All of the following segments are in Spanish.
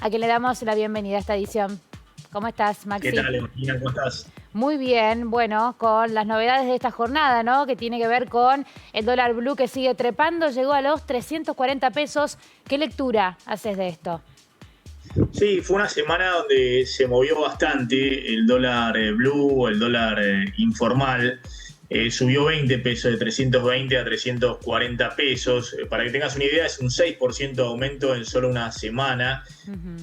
A quien le damos la bienvenida a esta edición. ¿Cómo estás, Maxi? ¿Qué tal, Eugenia? ¿Cómo estás? Muy bien, bueno, con las novedades de esta jornada, ¿no? Que tiene que ver con el dólar blue que sigue trepando, llegó a los 340 pesos. ¿Qué lectura haces de esto? Sí, fue una semana donde se movió bastante el dólar blue, el dólar informal. Subió 20 pesos, de 320 a 340 pesos. Para que tengas una idea, es un 6% de aumento en solo una semana.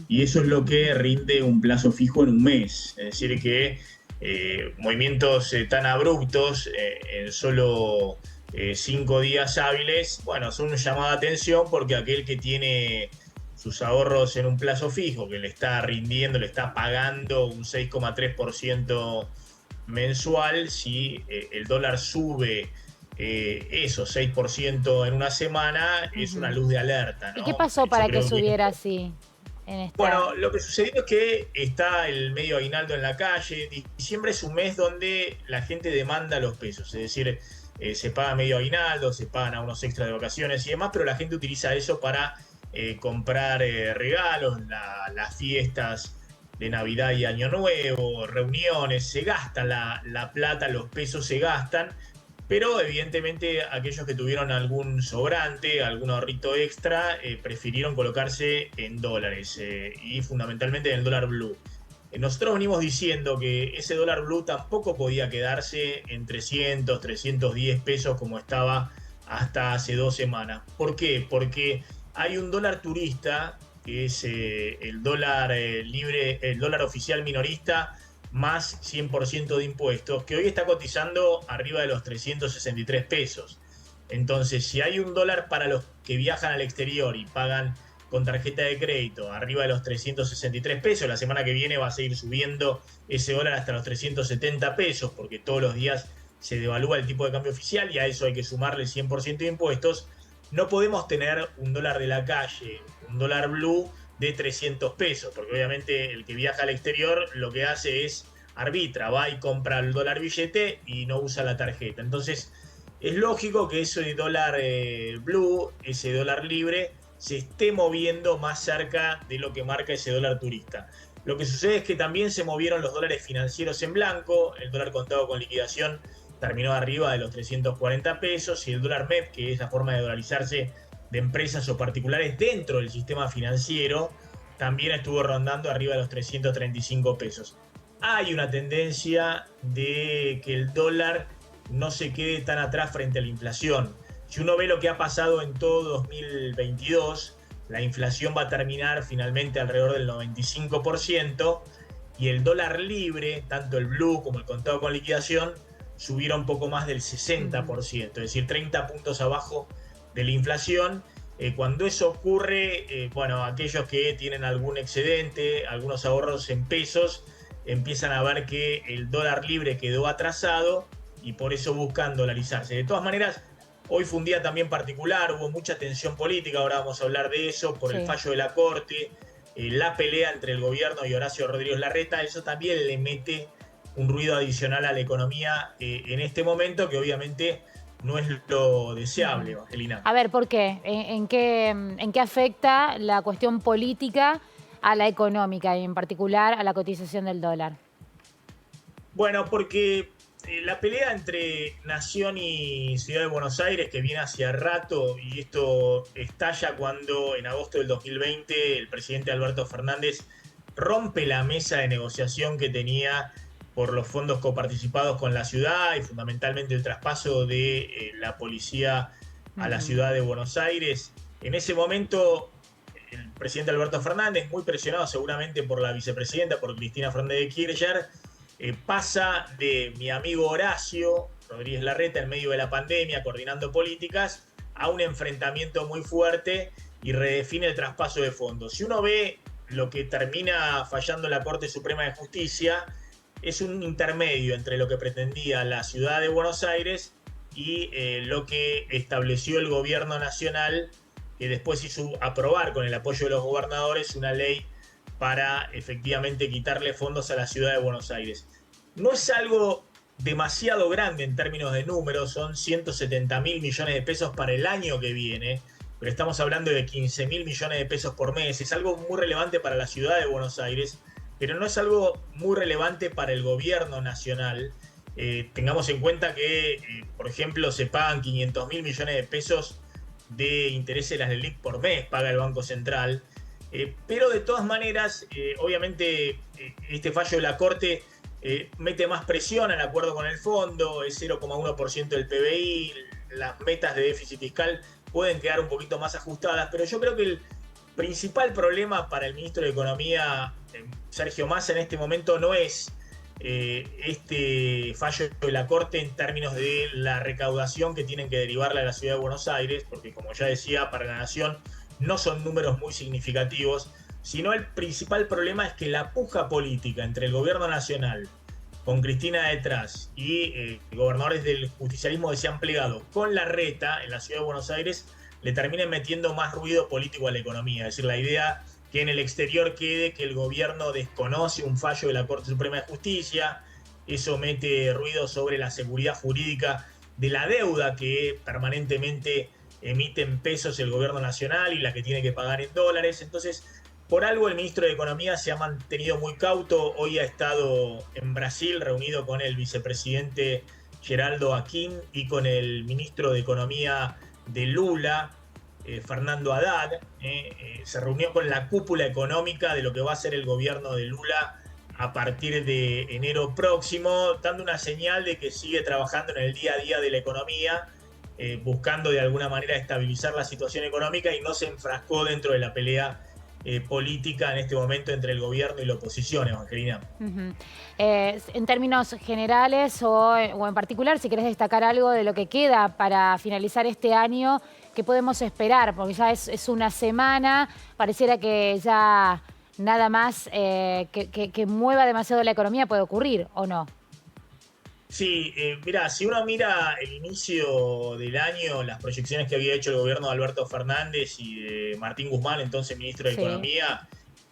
Y eso es lo que rinde un plazo fijo en un mes. Es decir, que movimientos tan abruptos en solo 5 días hábiles, bueno, son un llamado de atención porque aquel que tiene sus ahorros en un plazo fijo, que le está rindiendo, le está pagando un 6,3% mensual, si el dólar sube eso, 6% en una semana, es una luz de alerta, ¿Y qué ¿no? pasó Yo para que creo que subiera así en esta? bueno, lo que sucedió es que está el medio aguinaldo en la calle. Diciembre es un mes donde la gente demanda los pesos, es decir, se paga medio aguinaldo, se pagan a unos extras de vacaciones y demás, pero la gente utiliza eso para comprar regalos, las fiestas de Navidad y Año Nuevo, reuniones, se gasta la plata, los pesos se gastan, pero evidentemente aquellos que tuvieron algún sobrante, algún ahorrito extra, prefirieron colocarse en dólares y fundamentalmente en el dólar blue. Nosotros venimos diciendo que ese dólar blue tampoco podía quedarse en 300, 310 pesos como estaba hasta hace 2 semanas. ¿Por qué? Porque hay un dólar turista, que es el dólar libre, el dólar oficial minorista, más 100% de impuestos, que hoy está cotizando arriba de los 363 pesos. Entonces, si hay un dólar para los que viajan al exterior y pagan con tarjeta de crédito arriba de los 363 pesos, la semana que viene va a seguir subiendo ese dólar hasta los 370 pesos, porque todos los días se devalúa el tipo de cambio oficial y a eso hay que sumarle 100% de impuestos. No podemos tener un dólar de la calle, un dólar blue de 300 pesos, porque obviamente el que viaja al exterior lo que hace es arbitra, va y compra el dólar billete y no usa la tarjeta. Entonces, es lógico que ese dólar blue, ese dólar libre, se esté moviendo más cerca de lo que marca ese dólar turista. Lo que sucede es que también se movieron los dólares financieros en blanco, el dólar contado con liquidación terminó arriba de los 340 pesos y el dólar MEP, que es la forma de dolarizarse de empresas o particulares dentro del sistema financiero, también estuvo rondando arriba de los 335 pesos. Hay una tendencia de que el dólar no se quede tan atrás frente a la inflación. Si uno ve lo que ha pasado en todo 2022, la inflación va a terminar finalmente alrededor del 95% y el dólar libre, tanto el blue como el contado con liquidación, subieron un poco más del 60%, es decir, 30 puntos abajo de la inflación. Cuando eso ocurre, bueno, aquellos que tienen algún excedente, algunos ahorros en pesos, empiezan a ver que el dólar libre quedó atrasado y por eso buscan dolarizarse. De todas maneras, hoy fue un día también particular, hubo mucha tensión política, ahora vamos a hablar de eso, por el fallo de la Corte, la pelea entre el gobierno y Horacio Rodríguez Larreta, eso también le mete un ruido adicional a la economía en este momento, que obviamente no es lo deseable, Evangelina. A ver, ¿por qué? ¿En qué afecta la cuestión política a la económica y en particular a la cotización del dólar? Bueno, porque la pelea entre Nación y Ciudad de Buenos Aires, que viene hacia rato, y esto estalla cuando en agosto del 2020 el presidente Alberto Fernández rompe la mesa de negociación que tenía por los fondos coparticipados con la ciudad y fundamentalmente el traspaso de la policía a la ciudad de Buenos Aires. En ese momento, el presidente Alberto Fernández, muy presionado seguramente por la vicepresidenta, por Cristina Fernández de Kirchner, pasa de mi amigo Horacio Rodríguez Larreta en medio de la pandemia, coordinando políticas, a un enfrentamiento muy fuerte y redefine el traspaso de fondos. Si uno ve lo que termina fallando la Corte Suprema de Justicia, es un intermedio entre lo que pretendía la ciudad de Buenos Aires y lo que estableció el gobierno nacional, que después hizo aprobar con el apoyo de los gobernadores una ley para efectivamente quitarle fondos a la ciudad de Buenos Aires. No es algo demasiado grande en términos de números, son 170.000 millones de pesos para el año que viene, pero estamos hablando de 15.000 millones de pesos por mes. Es algo muy relevante para la ciudad de Buenos Aires, pero no es algo muy relevante para el gobierno nacional. Tengamos en cuenta que, por ejemplo, se pagan 500.000 millones de pesos de intereses de las LELIQ por mes, paga el Banco Central. Pero de todas maneras, obviamente, este fallo de la Corte mete más presión al acuerdo con el fondo, es 0,1% del PBI, las metas de déficit fiscal pueden quedar un poquito más ajustadas, pero yo creo que el principal problema para el ministro de Economía, Sergio Massa, en este momento no es este fallo de la Corte en términos de la recaudación que tienen que derivarle a la ciudad de Buenos Aires, porque como ya decía, para la Nación no son números muy significativos, sino el principal problema es que la puja política entre el gobierno nacional, con Cristina detrás, y gobernadores del justicialismo que se han plegado con Larreta en la ciudad de Buenos Aires, le terminen metiendo más ruido político a la economía. Es decir, la idea que en el exterior quede que el gobierno desconoce un fallo de la Corte Suprema de Justicia, eso mete ruido sobre la seguridad jurídica de la deuda que permanentemente emite en pesos el gobierno nacional y la que tiene que pagar en dólares. Entonces, por algo el ministro de Economía se ha mantenido muy cauto. Hoy ha estado en Brasil reunido con el vicepresidente Geraldo Aquín y con el ministro de Economía de Lula, Fernando Haddad. Se reunió con la cúpula económica de lo que va a ser el gobierno de Lula a partir de enero próximo, dando una señal de que sigue trabajando en el día a día de la economía, buscando de alguna manera estabilizar la situación económica, y no se enfrascó dentro de la pelea política en este momento entre el gobierno y la oposición, Evangelina. En términos generales o en particular, si querés destacar algo de lo que queda para finalizar este año, ¿qué podemos esperar? Porque ya es una semana, pareciera que ya nada más que mueva demasiado la economía puede ocurrir, ¿o no? Sí, mira, si uno mira el inicio del año, las proyecciones que había hecho el gobierno de Alberto Fernández y de Martín Guzmán, entonces ministro de Economía,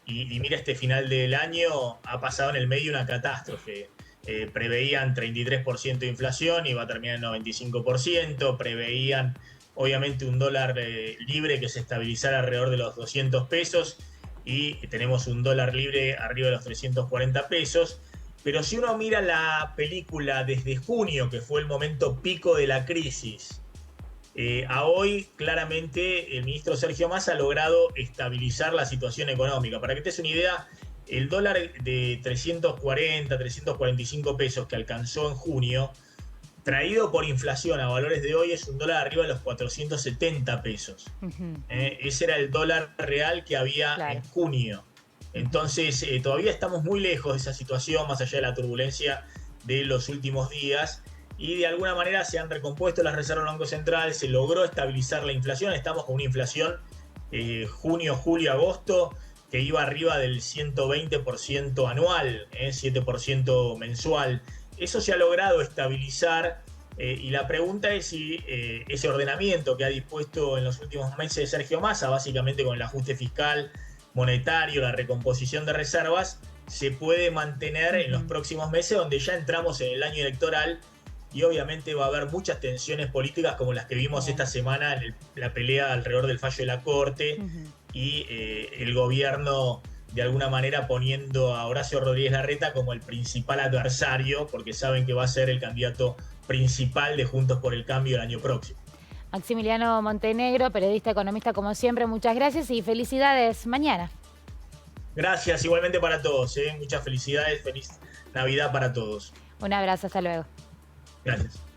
y mira este final del año, ha pasado en el medio una catástrofe. Preveían 33% de inflación y va a terminar en 95%, preveían obviamente un dólar libre que se estabilizara alrededor de los 200 pesos y tenemos un dólar libre arriba de los 340 pesos. Pero si uno mira la película desde junio, que fue el momento pico de la crisis, a hoy claramente el ministro Sergio Massa ha logrado estabilizar la situación económica. Para que te des una idea, el dólar de 340, 345 pesos que alcanzó en junio, traído por inflación a valores de hoy, es un dólar arriba de los 470 pesos. Ese era el dólar real que había en junio. Entonces, todavía estamos muy lejos de esa situación, más allá de la turbulencia de los últimos días, y de alguna manera se han recompuesto las reservas del Banco Central, se logró estabilizar la inflación. Estamos con una inflación junio, julio, agosto, que iba arriba del 120% anual, 7% mensual. Eso se ha logrado estabilizar, y la pregunta es si ese ordenamiento que ha dispuesto en los últimos meses Sergio Massa, básicamente con el ajuste fiscal, monetario, la recomposición de reservas, se puede mantener en los próximos meses, donde ya entramos en el año electoral y obviamente va a haber muchas tensiones políticas como las que vimos esta semana en la pelea alrededor del fallo de la Corte y el gobierno de alguna manera poniendo a Horacio Rodríguez Larreta como el principal adversario, porque saben que va a ser el candidato principal de Juntos por el Cambio el año próximo. Maximiliano Montenegro, periodista, economista, como siempre, muchas gracias y felicidades mañana. Gracias, igualmente para todos. Muchas felicidades, feliz Navidad para todos. Un abrazo, hasta luego. Gracias.